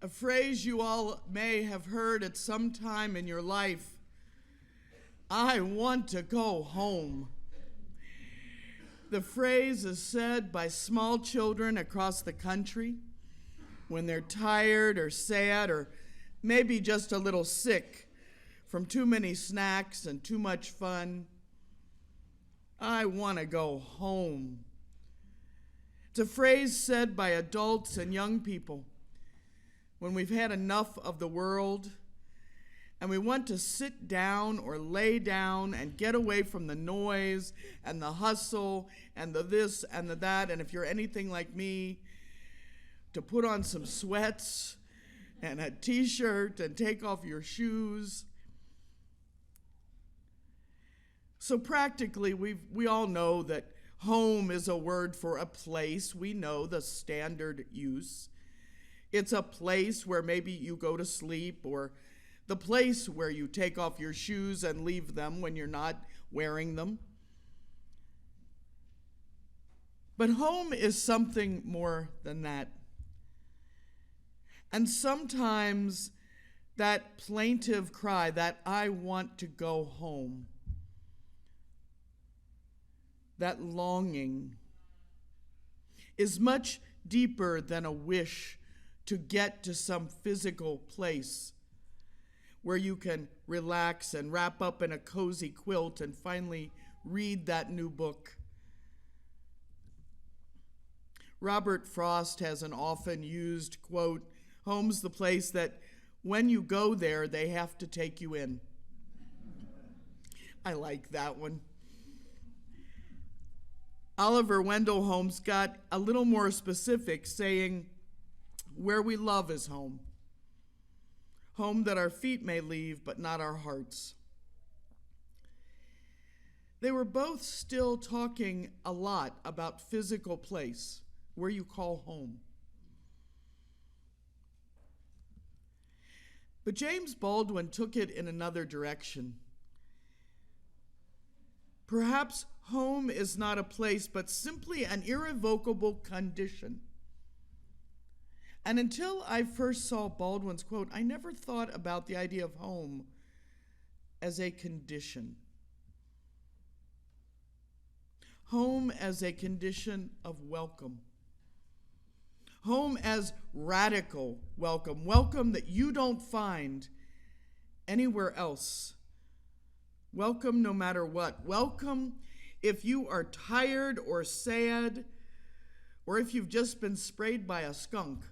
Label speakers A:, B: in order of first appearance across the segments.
A: A phrase you all may have heard at some time in your life: I want to go home. The phrase is said by small children across the country when they're tired or sad or maybe just a little sick from too many snacks and too much fun. I want to go home. It's a phrase said by adults and young people when we've had enough of the world and we want to sit down or lay down and get away from the noise and the hustle and the this and the that, and if you're anything like me, to put on some sweats and a t-shirt and take off your shoes. So practically, we all know that home is a word for a place. We know the standard use. It's a place where maybe you go to sleep, or the place where you take off your shoes and leave them when you're not wearing them. But home is something more than that. And sometimes that plaintive cry, that I want to go home, that longing, is much deeper than a wish to get to some physical place where you can relax and wrap up in a cozy quilt and finally read that new book. Robert Frost has an often used quote, "Home's the place that when you go there, they have to take you in." I like that one. Oliver Wendell Holmes got a little more specific, saying, "Where we love is home. Home that our feet may leave, but not our hearts." They were both still talking a lot about physical place, where you call home. But James Baldwin took it in another direction. Perhaps home is not a place, but simply an irrevocable condition. And until I first saw Baldwin's quote, I never thought about the idea of home as a condition. Home as a condition of welcome. Home as radical welcome, welcome that you don't find anywhere else. Welcome no matter what. Welcome if you are tired or sad, or if you've just been sprayed by a skunk.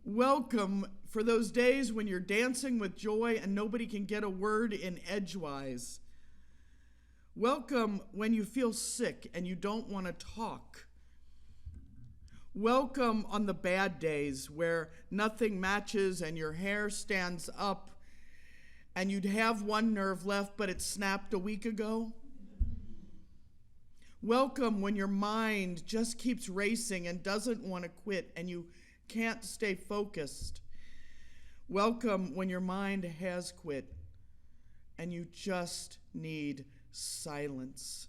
A: Welcome for those days when you're dancing with joy and nobody can get a word in edgewise. Welcome when you feel sick and you don't want to talk. Welcome on the bad days where nothing matches and your hair stands up and you'd have one nerve left but it snapped a week ago. Welcome when your mind just keeps racing and doesn't want to quit and you can't stay focused. Welcome when your mind has quit and you just need silence.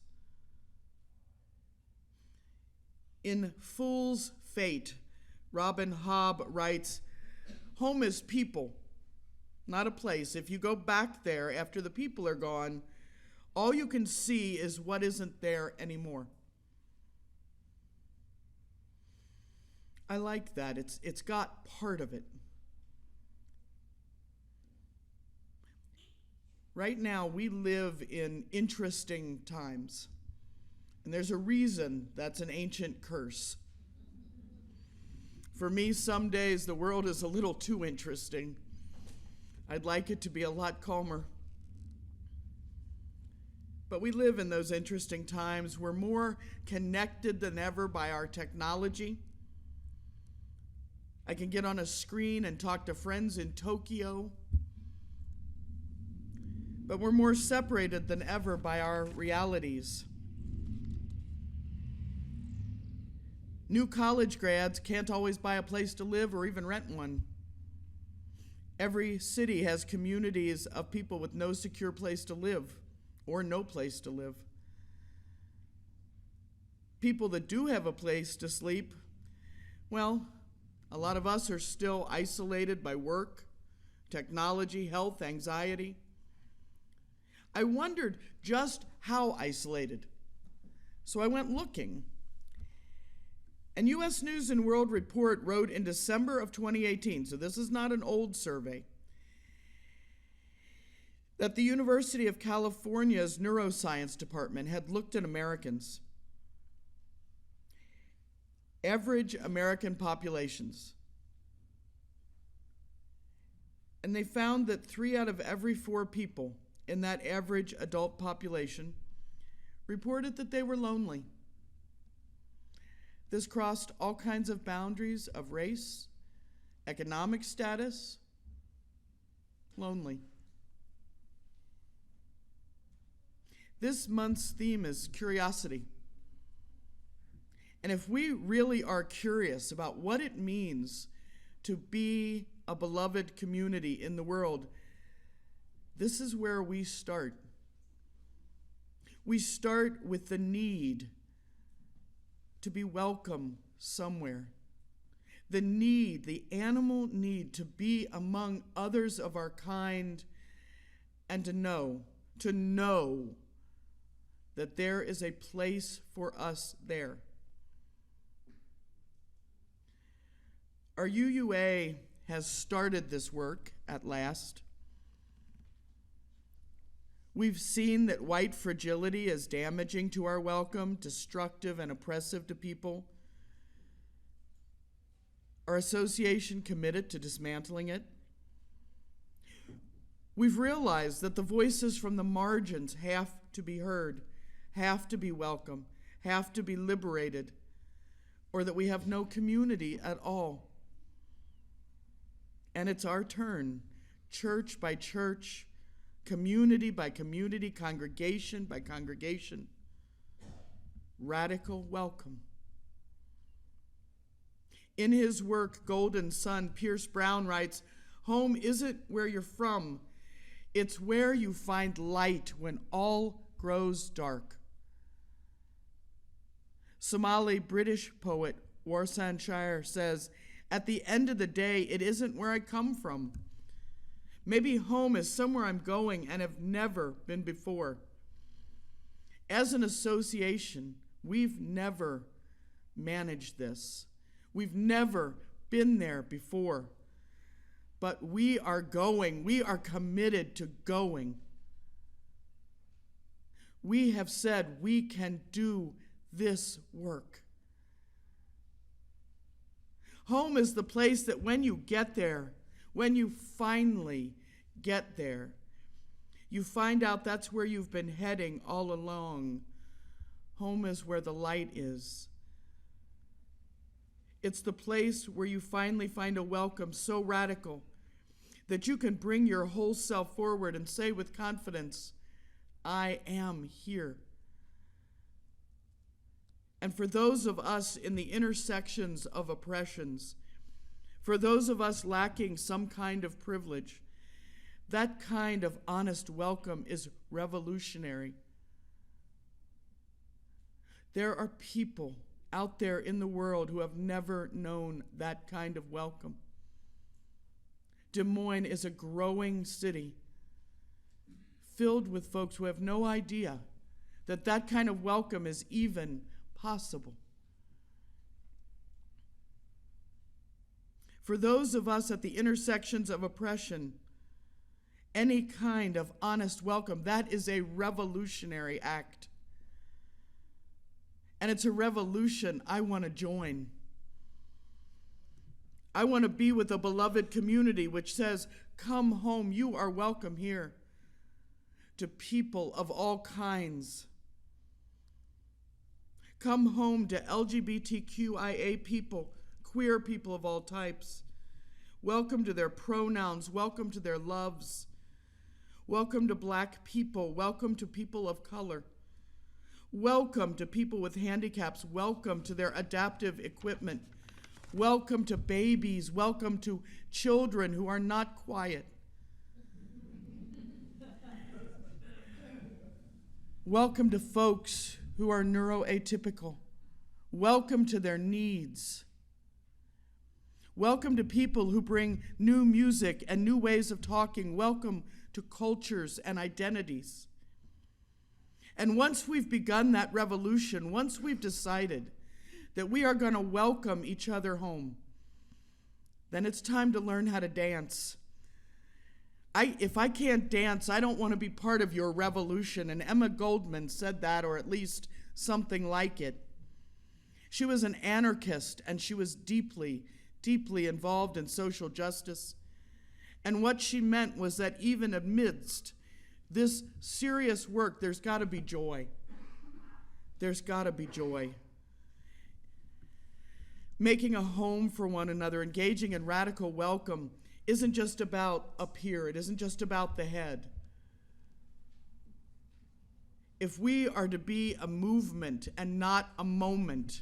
A: In Fool's Fate, Robin Hobb writes, "Home is people, not a place. If you go back there after the people are gone, all you can see is what isn't there anymore." I like that. It's got part of it. Right now, we live in interesting times. And there's a reason that's an ancient curse. For me, some days the world is a little too interesting. I'd like it to be a lot calmer. But we live in those interesting times. We're more connected than ever by our technology. I can get on a screen and talk to friends in Tokyo. But we're more separated than ever by our realities. New college grads can't always buy a place to live or even rent one. Every city has communities of people with no secure place to live or no place to live. People that do have a place to sleep, well, A lot of us are still isolated by work, technology, health, anxiety. I wondered just how isolated. So I went looking. And U.S. News and World Report wrote in December of 2018, so this is not an old survey, that the University of California's neuroscience department had looked at Americans, average American populations, and they found that 3 out of every 4 people in that average adult population reported that they were lonely. This crossed all kinds of boundaries of race, economic status, lonely. This month's theme is curiosity. And if we really are curious about what it means to be a beloved community in the world, this is where we start. We start with the need to be welcome somewhere. The need, the animal need to be among others of our kind and to know that there is a place for us there. Our UUA has started this work at last. We've seen that white fragility is damaging to our welcome, destructive and oppressive to people. Our association committed to dismantling it. We've realized that the voices from the margins have to be heard, have to be welcome, have to be liberated, or that we have no community at all. And it's our turn, church by church, community by community, congregation by congregation. Radical welcome. In his work, Golden Sun, Pierce Brown writes, "Home isn't where you're from. It's where you find light when all grows dark." Somali British poet Warsan Shire says, "At the end of the day, it isn't where I come from. Maybe home is somewhere I'm going and have never been before." As an association, we've never managed this. We've never been there before. But we are going. We are committed to going. We have said we can do this work. Home is the place that when you get there, when you finally get there, you find out that's where you've been heading all along. Home is where the light is. It's the place where you finally find a welcome so radical that you can bring your whole self forward and say with confidence, "I am here." And for those of us in the intersections of oppressions, for those of us lacking some kind of privilege, that kind of honest welcome is revolutionary. There are people out there in the world who have never known that kind of welcome. Des Moines is a growing city filled with folks who have no idea that that kind of welcome is even possible. For those of us at the intersections of oppression, any kind of honest welcome, that is a revolutionary act. And it's a revolution I want to join. I want to be with a beloved community which says, "Come home, you are welcome here," to people of all kinds. Come home to LGBTQIA people, queer people of all types. Welcome to their pronouns, welcome to their loves. Welcome to Black people, welcome to people of color. Welcome to people with handicaps, welcome to their adaptive equipment. Welcome to babies, welcome to children who are not quiet. Welcome to folks who are neuroatypical. Welcome to their needs. Welcome to people who bring new music and new ways of talking. Welcome to cultures and identities. And once we've begun that revolution, once we've decided that we are going to welcome each other home, then it's time to learn how to dance. If I can't dance, I don't want to be part of your revolution. And Emma Goldman said that, or at least something like it. She was an anarchist, and she was deeply, deeply involved in social justice. And what she meant was that even amidst this serious work, there's got to be joy. There's got to be joy. Making a home for one another, engaging in radical welcome, isn't just about up here. It isn't just about the head. If we are to be a movement and not a moment,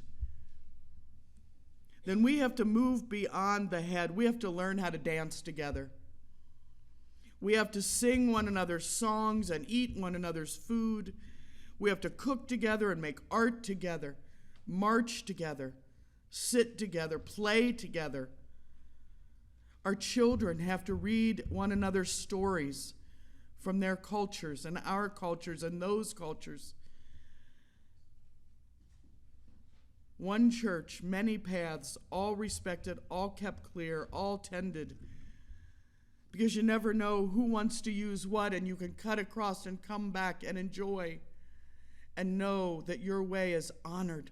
A: then we have to move beyond the head. We have to learn how to dance together. We have to sing one another's songs and eat one another's food. We have to cook together and make art together, march together, sit together, play together. Our children have to read one another's stories from their cultures and our cultures and those cultures. One church, many paths, all respected, all kept clear, all tended. Because you never know who wants to use what, and you can cut across and come back and enjoy and know that your way is honored,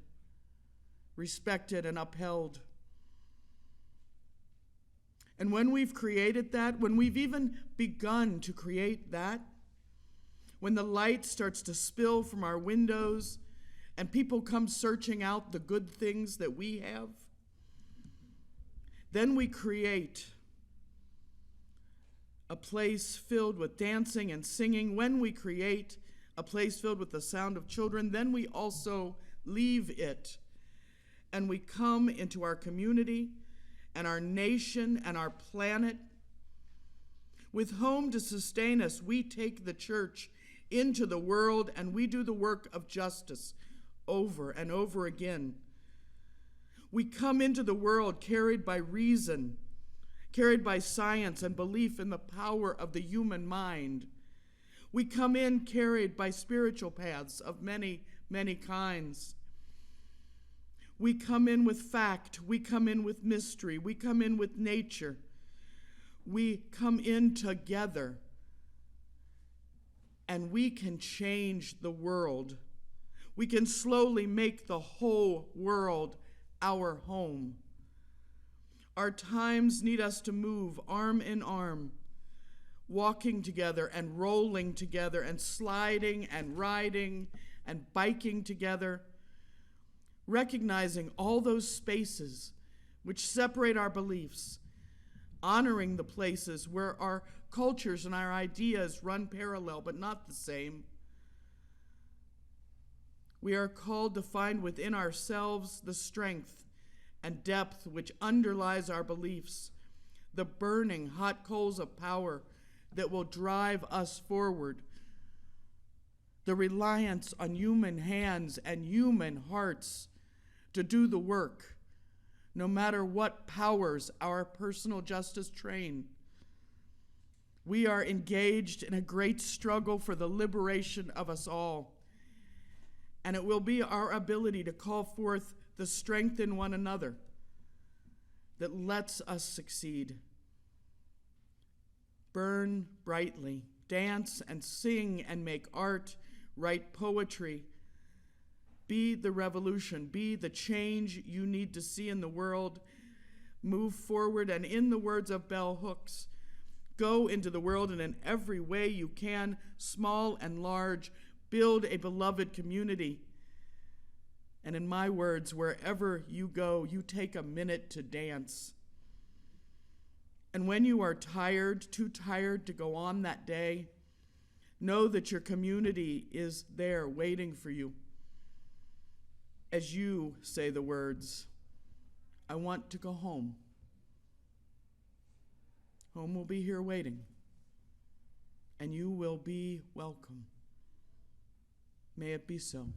A: respected, and upheld. And when we've created that, when we've even begun to create that, when the light starts to spill from our windows and people come searching out the good things that we have, then we create a place filled with dancing and singing. When we create a place filled with the sound of children, then we also leave it and we come into our community and our nation and our planet. With home to sustain us, we take the church into the world and we do the work of justice over and over again. We come into the world carried by reason, carried by science and belief in the power of the human mind. We come in carried by spiritual paths of many, many kinds. We come in with fact, we come in with mystery, we come in with nature. We come in together, and we can change the world. We can slowly make the whole world our home. Our times need us to move arm in arm, walking together and rolling together and sliding and riding and biking together, recognizing all those spaces which separate our beliefs, honoring the places where our cultures and our ideas run parallel but not the same. We are called to find within ourselves the strength and depth which underlies our beliefs, the burning hot coals of power that will drive us forward, the reliance on human hands and human hearts to do the work, no matter what powers our personal justice train. We are engaged in a great struggle for the liberation of us all, and it will be our ability to call forth the strength in one another that lets us succeed. Burn brightly, dance and sing and make art, write poetry. Be the revolution, be the change you need to see in the world. Move forward, and in the words of Bell Hooks, go into the world and in every way you can, small and large, build a beloved community. And in my words, wherever you go, you take a minute to dance. And when you are tired, too tired to go on that day, know that your community is there waiting for you. As you say the words, I want to go home. Home will be here waiting, and you will be welcome. May it be so.